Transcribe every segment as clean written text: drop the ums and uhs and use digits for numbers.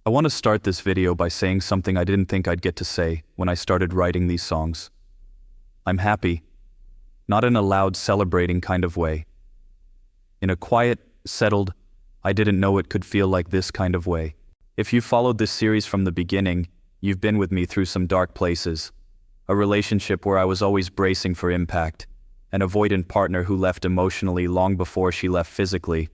I want to start this video by saying something I didn't think I'd get to say when I started writing these songs. I'm happy, not in a loud, celebrating kind of way. In a quiet, settled, I didn't know it could feel like this kind of way. If you followed this series from the beginning, you've been with me through some dark places. A relationship where I was always bracing for impact. An avoidant partner who left emotionally long before she left physically.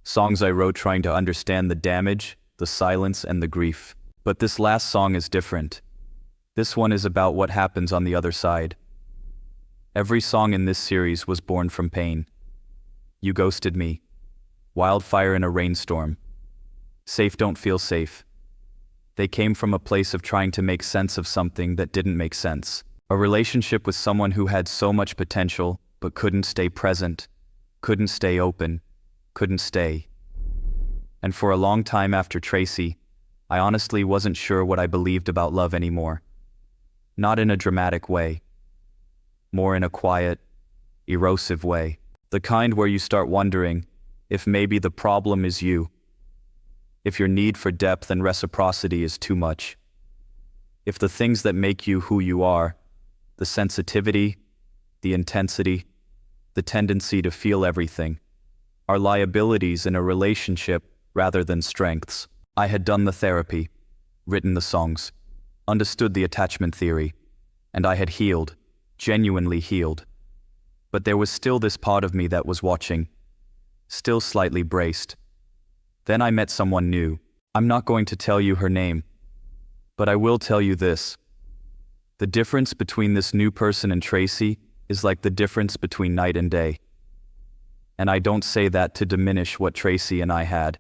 Songs I wrote trying to understand the damage, the silence, and the grief. But this last song is different. This one is about what happens on the other side. Every song in this series was born from pain. You ghosted me. Wildfire in a rainstorm. Safe don't feel safe. They came from a place of trying to make sense of something that didn't make sense. A relationship with someone who had so much potential, but couldn't stay present, couldn't stay open, couldn't stay. And for a long time after Tracy, I honestly wasn't sure what I believed about love anymore. Not in a dramatic way. More in a quiet, erosive way. The kind where you start wondering if maybe the problem is you. If your need for depth and reciprocity is too much. If the things that make you who you are, the sensitivity, the intensity, the tendency to feel everything, are liabilities in a relationship rather than strengths. I had done the therapy, written the songs, understood the attachment theory, and I had healed, genuinely healed. But there was still this part of me that was watching, still slightly braced. Then I met someone new. I'm not going to tell you her name, but I will tell you this. The difference between this new person and Tracy is like the difference between night and day. And I don't say that to diminish what Tracy and I had.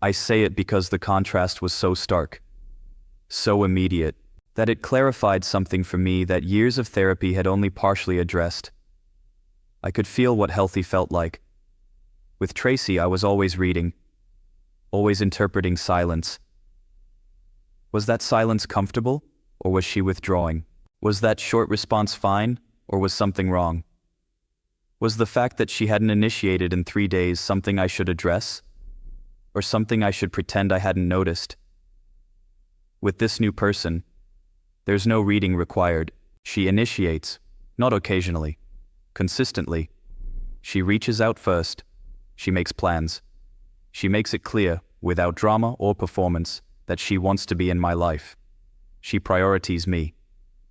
I say it because the contrast was so stark, so immediate, that it clarified something for me that years of therapy had only partially addressed. I could feel what healthy felt like. With Tracy, I was always reading, always interpreting silence. Was that silence comfortable, or was she withdrawing? Was that short response fine, or was something wrong? Was the fact that she hadn't initiated in 3 days something I should address? Or something I should pretend I hadn't noticed? With this new person, there's no reading required. She initiates, not occasionally, consistently. She reaches out first. She makes plans. She makes it clear, without drama or performance, that she wants to be in my life. She prioritizes me,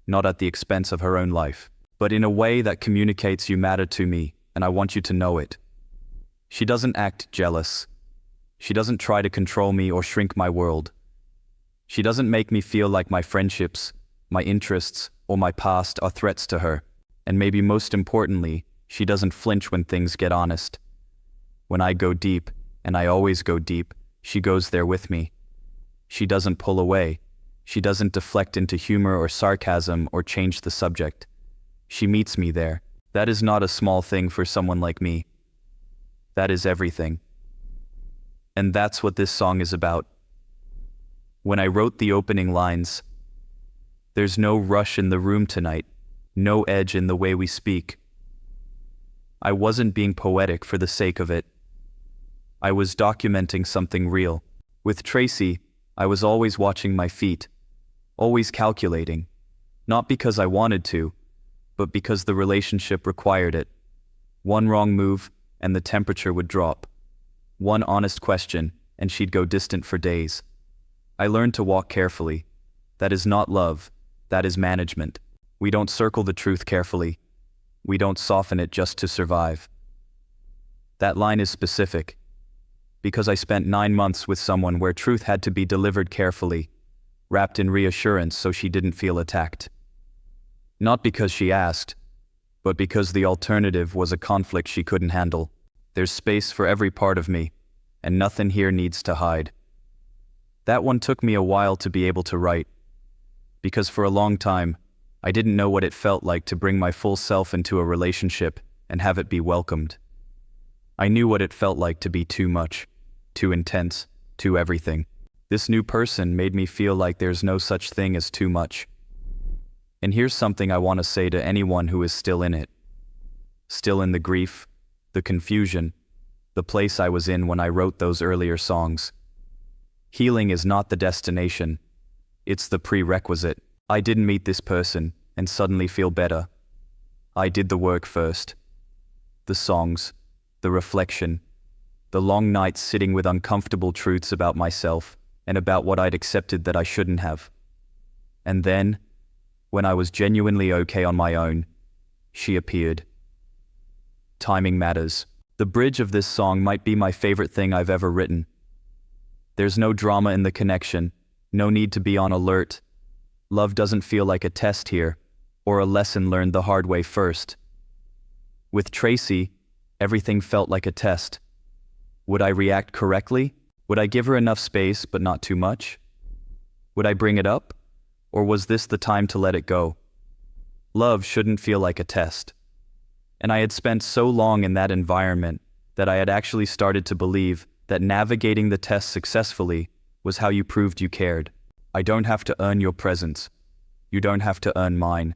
not at the expense of her own life, but in a way that communicates you matter to me, and I want you to know it. She doesn't act jealous. She doesn't try to control me or shrink my world. She doesn't make me feel like my friendships, my interests, or my past are threats to her. And maybe most importantly, she doesn't flinch when things get honest. When I go deep, and I always go deep, she goes there with me. She doesn't pull away. She doesn't deflect into humor or sarcasm or change the subject. She meets me there. That is not a small thing for someone like me. That is everything. And that's what this song is about. When I wrote the opening lines, "There's no rush in the room tonight, no edge in the way we speak," I wasn't being poetic for the sake of it. I was documenting something real. With Tracy, I was always watching my feet, always calculating, not because I wanted to, but because the relationship required it. One wrong move, and the temperature would drop. One honest question, and she'd go distant for days. I learned to walk carefully. That is not love, that is management. We don't circle the truth carefully. We don't soften it just to survive. That line is specific, because I spent 9 months with someone where truth had to be delivered carefully, wrapped in reassurance so she didn't feel attacked. Not because she asked, but because the alternative was a conflict she couldn't handle. There's space for every part of me, and nothing here needs to hide. That one took me a while to be able to write, because for a long time, I didn't know what it felt like to bring my full self into a relationship and have it be welcomed. I knew what it felt like to be too much, too intense, too everything. This new person made me feel like there's no such thing as too much. And here's something I want to say to anyone who is still in it. Still in the grief, the confusion, the place I was in when I wrote those earlier songs. Healing is not the destination. It's the prerequisite. I didn't meet this person and suddenly feel better. I did the work first. The songs, the reflection, the long nights sitting with uncomfortable truths about myself and about what I'd accepted that I shouldn't have. And then, when I was genuinely okay on my own, she appeared. Timing matters. The bridge of this song might be my favorite thing I've ever written. There's no drama in the connection, no need to be on alert. Love doesn't feel like a test here, or a lesson learned the hard way first. With Tracy, everything felt like a test. Would I react correctly? Would I give her enough space but not too much? Would I bring it up? Or was this the time to let it go? Love shouldn't feel like a test. And I had spent so long in that environment that I had actually started to believe that navigating the test successfully was how you proved you cared. I don't have to earn your presence. You don't have to earn mine.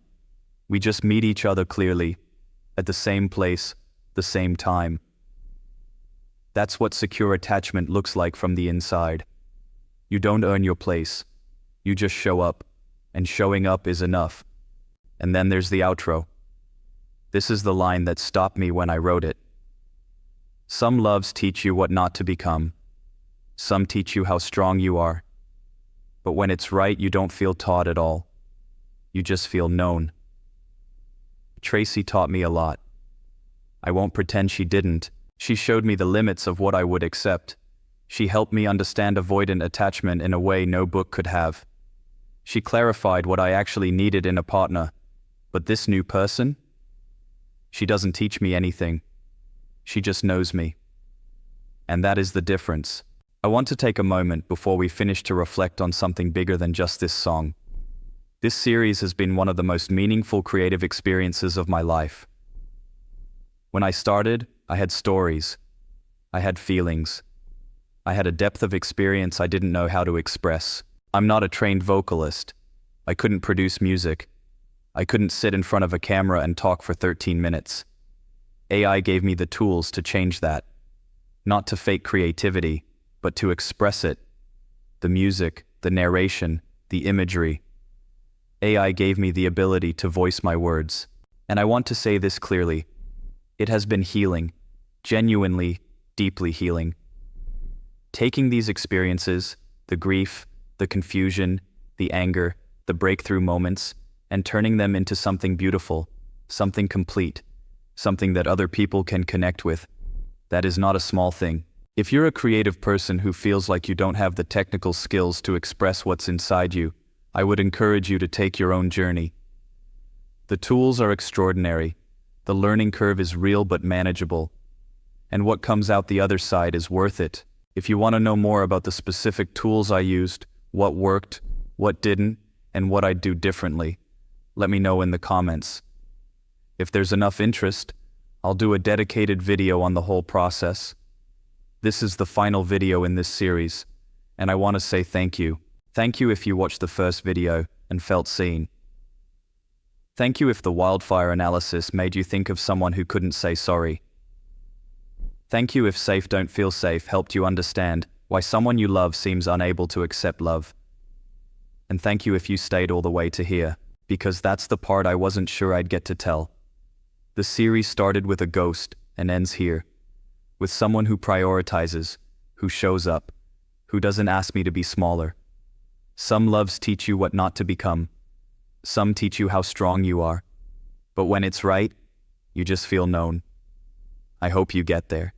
We just meet each other clearly, at the same place, the same time. That's what secure attachment looks like from the inside. You don't earn your place. You just show up, and showing up is enough. And then there's the outro. This is the line that stopped me when I wrote it. Some loves teach you what not to become. Some teach you how strong you are. But when it's right, you don't feel taught at all. You just feel known. Tracy taught me a lot. I won't pretend she didn't. She showed me the limits of what I would accept. She helped me understand avoidant attachment in a way no book could have. She clarified what I actually needed in a partner. But this new person? She doesn't teach me anything. She just knows me. And that is the difference. I want to take a moment before we finish to reflect on something bigger than just this song. This series has been one of the most meaningful creative experiences of my life. When I started, I had stories. I had feelings. I had a depth of experience I didn't know how to express. I'm not a trained vocalist. I couldn't produce music. I couldn't sit in front of a camera and talk for 13 minutes. AI gave me the tools to change that. Not to fake creativity, but to express it. The music, the narration, the imagery. AI gave me the ability to voice my words. And I want to say this clearly. It has been healing, genuinely, deeply healing. Taking these experiences, the grief, the confusion, the anger, the breakthrough moments, and turning them into something beautiful, something complete, something that other people can connect with. That is not a small thing. If you're a creative person who feels like you don't have the technical skills to express what's inside you, I would encourage you to take your own journey. The tools are extraordinary. The learning curve is real but manageable. And what comes out the other side is worth it. If you want to know more about the specific tools I used, what worked, what didn't, and what I'd do differently, let me know in the comments. If there's enough interest, I'll do a dedicated video on the whole process. This is the final video in this series, and I want to say thank you. Thank you if you watched the first video and felt seen. Thank you if the wildfire analysis made you think of someone who couldn't say sorry. Thank you if Safe Don't Feel Safe helped you understand why someone you love seems unable to accept love. And thank you if you stayed all the way to here, because that's the part I wasn't sure I'd get to tell. The series started with a ghost and ends here, with someone who prioritizes, who shows up, who doesn't ask me to be smaller. Some loves teach you what not to become. Some teach you how strong you are. But when it's right, you just feel known. I hope you get there.